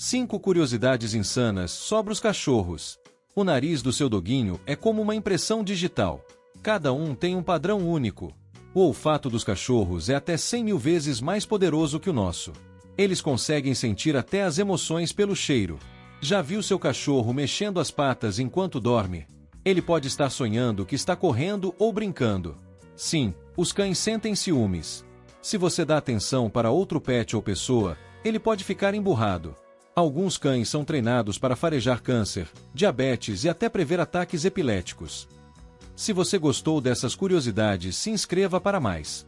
5 curiosidades insanas sobre os cachorros. O nariz do seu doguinho é como uma impressão digital. Cada um tem um padrão único. O olfato dos cachorros é até 100.000 vezes mais poderoso que o nosso. Eles conseguem sentir até as emoções pelo cheiro. Já viu seu cachorro mexendo as patas enquanto dorme? Ele pode estar sonhando que está correndo ou brincando. Sim, os cães sentem ciúmes. Se você dá atenção para outro pet ou pessoa, ele pode ficar emburrado. Alguns cães são treinados para farejar câncer, diabetes e até prever ataques epiléticos. Se você gostou dessas curiosidades, se inscreva para mais.